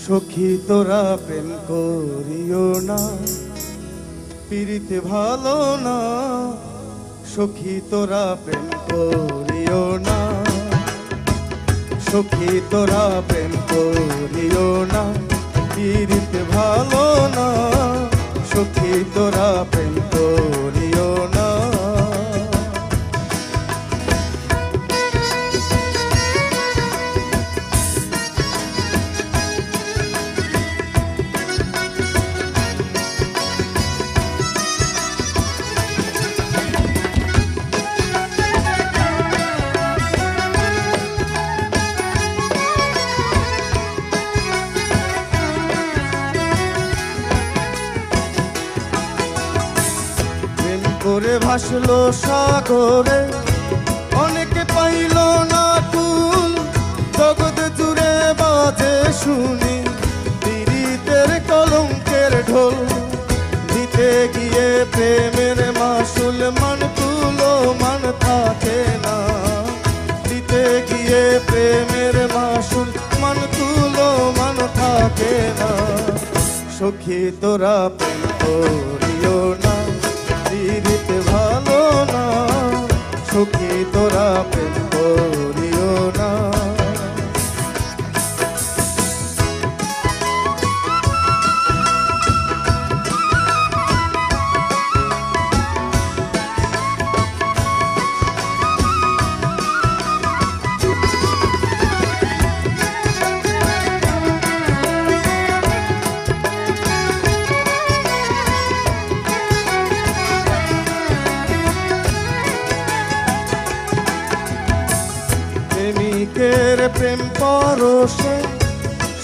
সখী তোরা প্রেম করিও না, পিরিতে ভালো না। সখী তোরা প্রেম করিও না, সখী তোরা প্রেম করিও না, পিরিতে ভালো না। সখী তোরা প্রেম করিও না। করে ভাসলো সাগরে, অনেকে পাইল না কুল। জগৎ জুড়ে বাজে শুনি পীড়িতের কলঙ্কের ঢোল। দিতে গিয়ে প্রেমের মাসুল মান তুলো মান থাকে না। দিতে গিয়ে প্রেমের মাসুল মান তুলো মান থাকে না। সখী তোরা প্রেম করিও না, পিরিতে ভালো না। সখী তোরা প্রেম করিও না। প্রেমিকের প্রেম পরশে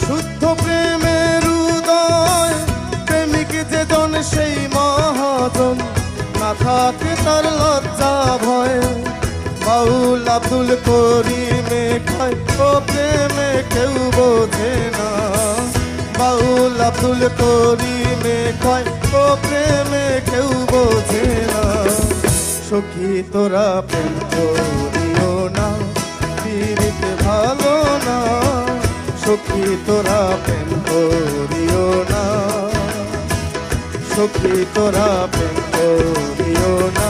শুদ্ধ প্রেমের উদয়। প্রেমিক যে জন সেই মহাজন, না থাকে তার লজ্জা ভয়। বাউল আব্দুল করিমে কয় ও প্রেমে কেউ বোঝে না। বাউল আব্দুল করিমে কয় ও প্রেমে কেউ বোঝে না। সখী তোরা প্রেম করিও না, পিরিতে ভালো না। সখী তোরা প্রেম করিও না, সখী তোরা প্রেম করিও না।